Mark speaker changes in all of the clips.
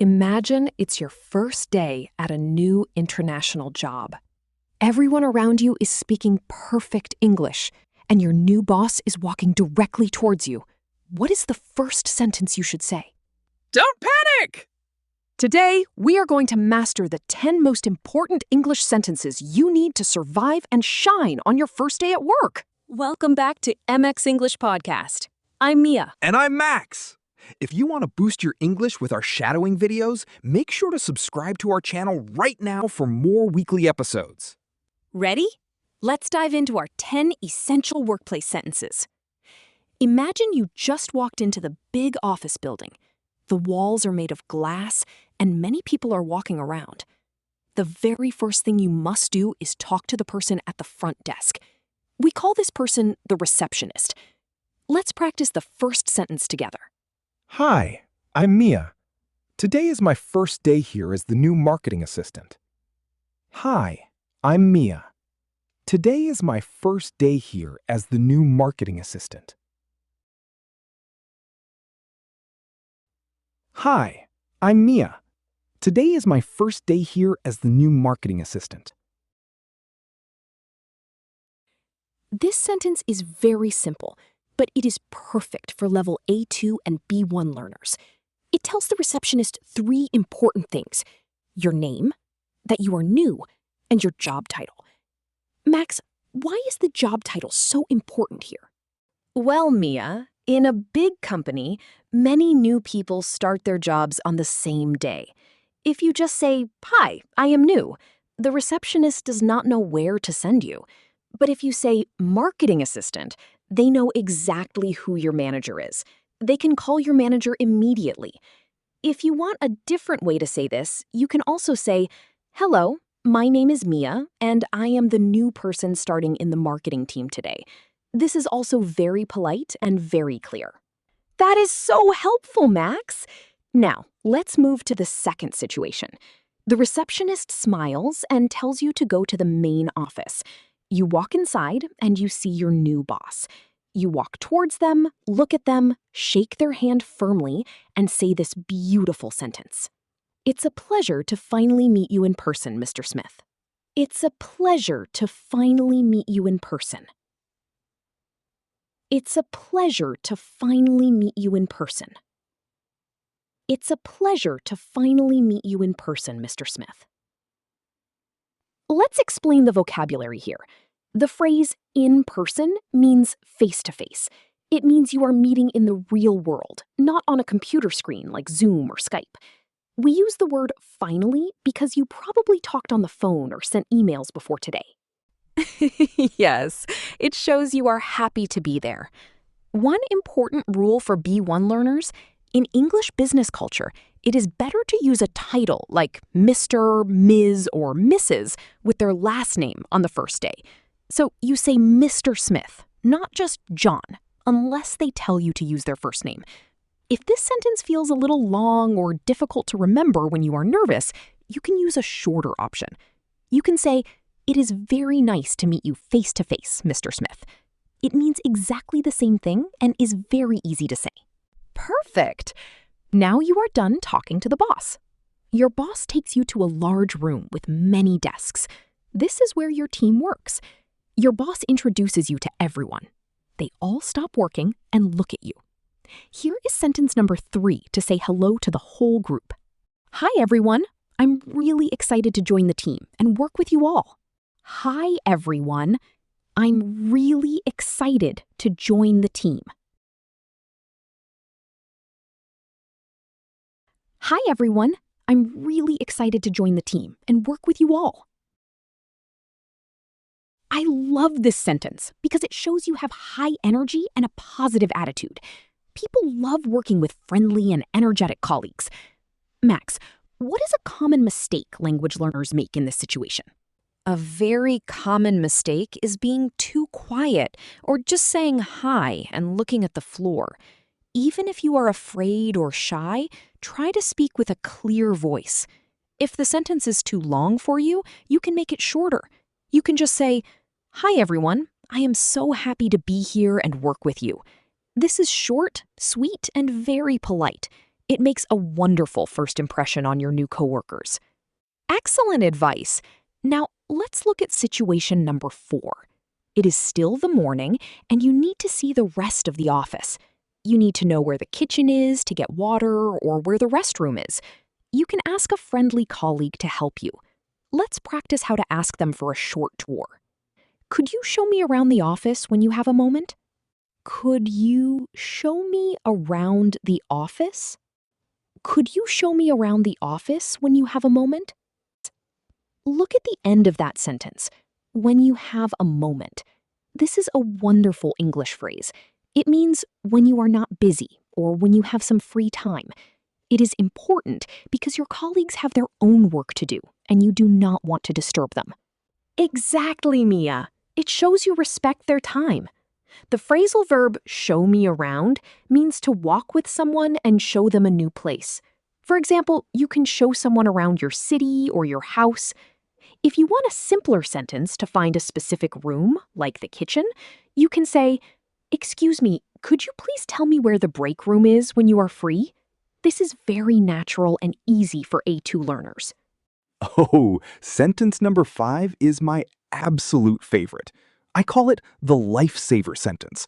Speaker 1: Imagine it's your first day at a new international job. Everyone around you is speaking perfect English, and your new boss is walking directly towards you. What is the first sentence you should say?
Speaker 2: Don't panic!
Speaker 1: Today, we are going to master the 10 most important English sentences you need to survive and shine on your first day at work. Welcome back to MX English Podcast. I'm Mia.
Speaker 2: And I'm Max. If you want to boost your English with our shadowing videos, make sure to subscribe to our channel right now for more weekly episodes.
Speaker 1: Ready? Let's dive into our 10 essential workplace sentences. Imagine you just walked into the big office building. The walls are made of glass, and many people are walking around. The very first thing you must do is talk to the person at the front desk. We call this person the receptionist. Let's practice the first sentence together.
Speaker 3: Hi, I'm Mia. Today is my first day here as the new marketing assistant. Hi, I'm Mia. Today is my first day here as the new marketing assistant. Hi, I'm Mia. Today is my first day here as the new marketing assistant.
Speaker 1: This sentence is very simple, but it is perfect for level A2 and B1 learners. It tells the receptionist 3 important things: your name, that you are new, and your job title. Max, why is the job title so important here? Well, Mia, in a big company, many new people start their jobs on the same day. If you just say, "Hi, I am new," the receptionist does not know where to send you. But if you say marketing assistant, they know exactly who your manager is. They can call your manager immediately. If you want a different way to say this, you can also say, "Hello, my name is Mia, and I am the new person starting in the marketing team today." This is also very polite and very clear. That is so helpful, Max. Now, let's move to the second situation. The receptionist smiles and tells you to go to the main office. You walk inside and you see your new boss. You walk towards them, look at them, shake their hand firmly, and say this beautiful sentence. "It's a pleasure to finally meet you in person, Mr. Smith." It's a pleasure to finally meet you in person. It's a pleasure to finally meet you in person. It's a pleasure to finally meet you in person, Mr. Smith. Let's explain the vocabulary here. The phrase in person means face-to-face. It means you are meeting in the real world, not on a computer screen like Zoom or Skype. We use the word finally because you probably talked on the phone or sent emails before today. Yes, it shows you are happy to be there. One important rule for B1 learners: in English business culture, it is better to use a title like Mr., Ms., or Mrs. with their last name on the first day. So you say Mr. Smith, not just John, unless they tell you to use their first name. If this sentence feels a little long or difficult to remember when you are nervous, you can use a shorter option. You can say, "It is very nice to meet you face-to-face, Mr. Smith." It means exactly the same thing and is very easy to say. Perfect! Now you are done talking to the boss. Your boss takes you to a large room with many desks. This is where your team works. Your boss introduces you to everyone. They all stop working and look at you. Here is sentence number 3 to say hello to the whole group. Hi, everyone. I'm really excited to join the team and work with you all. Hi, everyone. I'm really excited to join the team. Hi, everyone. I'm really excited to join the team and work with you all. I love this sentence because it shows you have high energy and a positive attitude. People love working with friendly and energetic colleagues. Max, what is a common mistake language learners make in this situation? A very common mistake is being too quiet or just saying hi and looking at the floor. Even if you are afraid or shy, try to speak with a clear voice. If the sentence is too long for you, you can make it shorter. You can just say, "Hi, everyone. I am so happy to be here and work with you." This is short, sweet, and very polite. It makes a wonderful first impression on your new coworkers. Excellent advice. Now, let's look at situation number 4. It is still the morning, and you need to see the rest of the office. You need to know where the kitchen is to get water or where the restroom is. You can ask a friendly colleague to help you. Let's practice how to ask them for a short tour. Could you show me around the office when you have a moment? Could you show me around the office? Could you show me around the office when you have a moment? Look at the end of that sentence. When you have a moment. This is a wonderful English phrase. It means when you are not busy or when you have some free time. It is important because your colleagues have their own work to do and you do not want to disturb them. Exactly, Mia. It shows you respect their time. The phrasal verb show me around means to walk with someone and show them a new place. For example, you can show someone around your city or your house. If you want a simpler sentence to find a specific room, like the kitchen, you can say, "Excuse me, could you please tell me where the break room is when you are free?" This is very natural and easy for A2 learners.
Speaker 3: Oh, sentence number 5 is my absolute favorite. I call it the lifesaver sentence.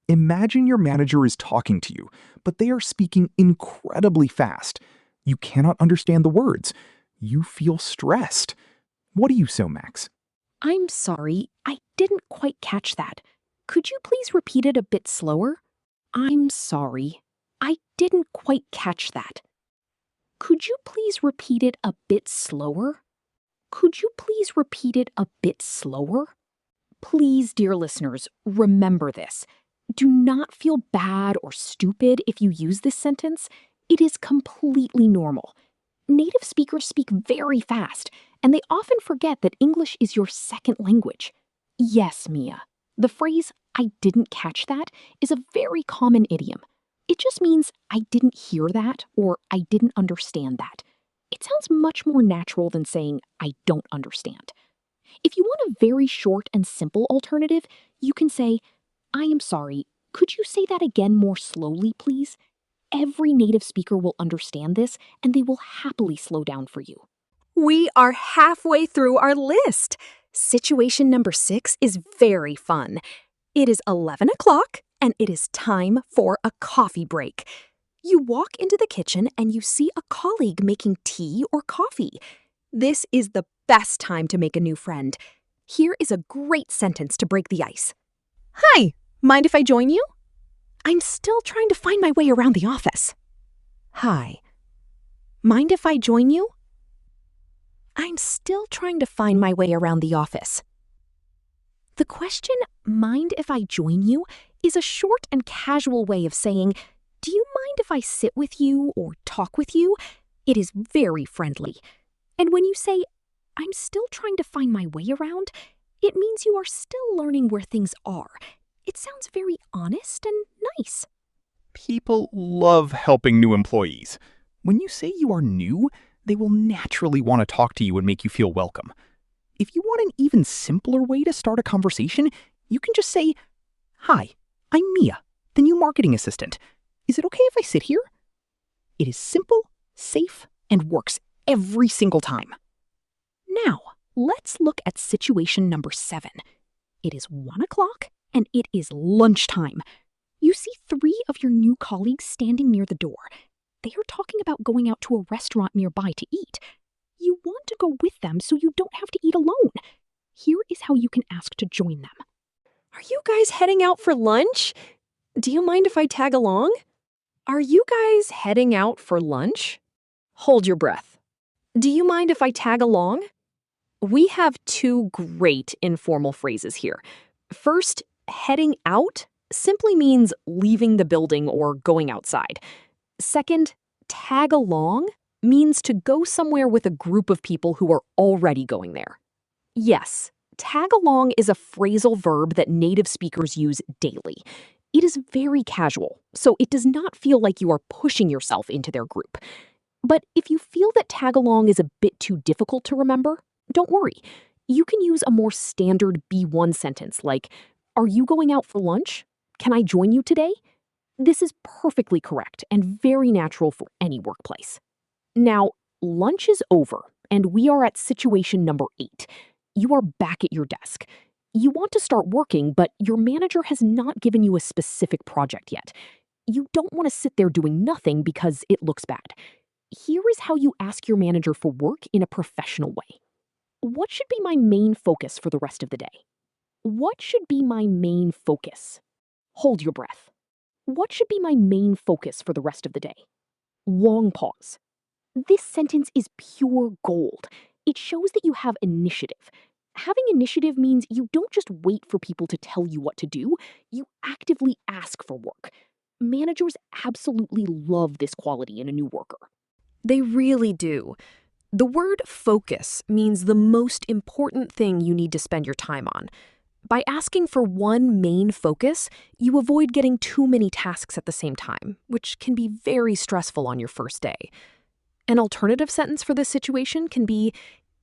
Speaker 3: Imagine your manager is talking to you, but they are speaking incredibly fast. You cannot understand the words. You feel stressed. What do you say, Max?
Speaker 1: I'm sorry, I didn't quite catch that. Could you please repeat it a bit slower? I'm sorry, I didn't quite catch that. Could you please repeat it a bit slower? Could you please repeat it a bit slower? Please, dear listeners, remember this. Do not feel bad or stupid if you use this sentence. It is completely normal. Native speakers speak very fast, and they often forget that English is your second language. Yes, Mia, the phrase, "I didn't catch that," is a very common idiom. It just means I didn't hear that or I didn't understand that. It sounds much more natural than saying I don't understand. If you want a very short and simple alternative, you can say, "I am sorry, could you say that again more slowly, please?" Every native speaker will understand this and they will happily slow down for you. We are halfway through our list. Situation number 6 is very fun. It is 11 o'clock and it is time for a coffee break. You walk into the kitchen and you see a colleague making tea or coffee. This is the best time to make a new friend. Here is a great sentence to break the ice. "Hi, mind if I join you?" "I'm still trying to find my way around the office." "Hi, mind if I join you?" "I'm still trying to find my way around the office." The question, "Mind if I join you?" is a short and casual way of saying, "Do you mind if I sit with you or talk with you?" It is very friendly. And when you say, "I'm still trying to find my way around," it means you are still learning where things are. It sounds very honest and nice.
Speaker 2: People love helping new employees. When you say you are new, they will naturally want to talk to you and make you feel welcome. If you want an even simpler way to start a conversation, you can just say, "Hi, I'm Mia, the new marketing assistant. Is it okay if I sit here?" It is simple, safe, and works every single time. Now, let's look at situation number 7. It is 1 o'clock and it is lunchtime. You see 3 of your new colleagues standing near the door. They are talking about going out to a restaurant nearby to eat. You want to go with them so you don't have to eat alone. Here is how you can ask to join them. "Are you guys heading out for lunch? Do you mind if I tag along?" "Are you guys heading out for lunch?" Hold your breath. "Do you mind if I tag along?" We have 2 great informal phrases here. First, heading out simply means leaving the building or going outside. Second, tag along means to go somewhere with a group of people who are already going there. Yes, tag along is a phrasal verb that native speakers use daily. It is very casual, so it does not feel like you are pushing yourself into their group. But if you feel that tag along is a bit too difficult to remember, don't worry. You can use a more standard B1 sentence like, "Are you going out for lunch? Can I join you today?"
Speaker 1: This is perfectly correct and very natural for any workplace. Now, lunch is over, and we are at situation number 8. You are back at your desk. You want to start working, but your manager has not given you a specific project yet. You don't want to sit there doing nothing because it looks bad. Here is how you ask your manager for work in a professional way. What should be my main focus for the rest of the day? What should be my main focus? Hold your breath. What should be my main focus for the rest of the day? Long pause. This sentence is pure gold. It shows that you have initiative. Having initiative means you don't just wait for people to tell you what to do, you actively ask for work. Managers absolutely love this quality in a new worker.
Speaker 4: They really do. The word focus means the most important thing you need to spend your time on. By asking for one main focus, you avoid getting too many tasks at the same time, which can be very stressful on your first day. An alternative sentence for this situation can be,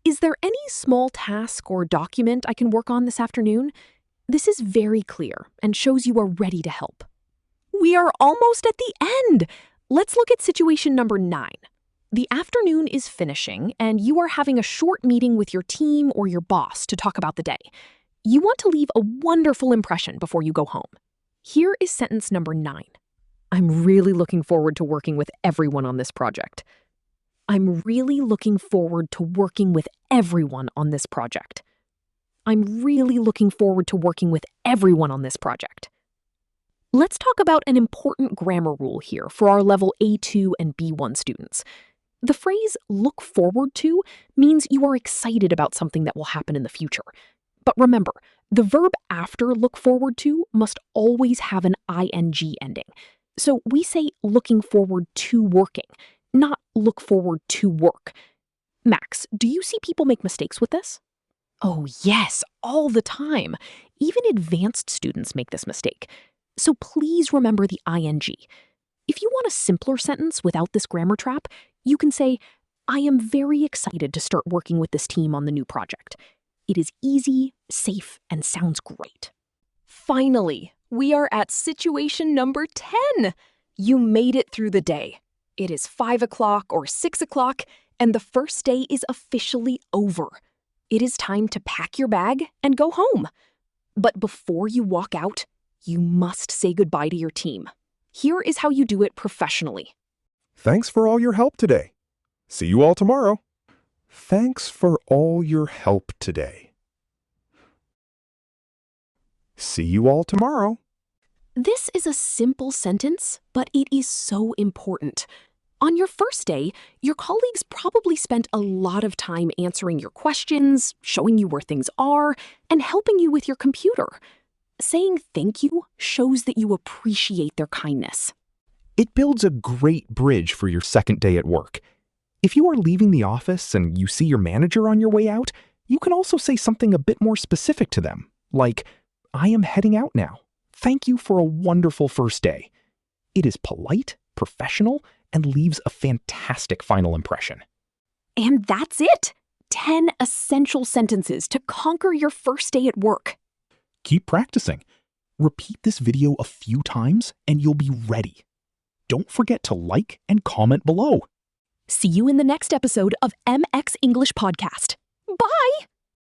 Speaker 4: is there any small task or document I can work on this afternoon? This is very clear and shows you are ready to help. We are almost at the end. Let's look at situation number 9. The afternoon is finishing, and you are having a short meeting with your team or your boss to talk about the day. You want to leave a wonderful impression before you go home. Here is sentence number 9. I'm really looking forward to working with everyone on this project. I'm really looking forward to working with everyone on this project. I'm really looking forward to working with everyone on this project. Let's talk about an important grammar rule here for our level A2 and B1 students. The phrase look forward to means you are excited about something that will happen in the future. But remember, the verb after look forward to must always have an ing ending. So we say looking forward to working, not look forward to work. Max, do you see people make mistakes with this? Oh yes, all the time. Even advanced students make this mistake. So please remember the ing. If you want a simpler sentence without this grammar trap, you can say, I am very excited to start working with this team on the new project. It is easy, safe, and sounds great. Finally, we are at situation number 10. You made it through the day. It is 5 o'clock or 6 o'clock, and the first day is officially over. It is time to pack your bag and go home. But before you walk out, you must say goodbye to your team. Here is how you do it professionally.
Speaker 3: Thanks for all your help today. See you all tomorrow. Thanks for all your help today. See you all tomorrow.
Speaker 1: This is a simple sentence, but it is so important. On your first day, your colleagues probably spent a lot of time answering your questions, showing you where things are, and helping you with your computer. Saying thank you shows that you appreciate their kindness.
Speaker 2: It builds a great bridge for your second day at work. If you are leaving the office and you see your manager on your way out, you can also say something a bit more specific to them, like, I am heading out now. Thank you for a wonderful first day. It is polite, professional, and leaves a fantastic final impression.
Speaker 1: And that's it! 10 essential sentences to conquer your first day at work.
Speaker 2: Keep practicing. Repeat this video a few times and you'll be ready. Don't forget to like and comment below.
Speaker 1: See you in the next episode of MX English Podcast. Bye!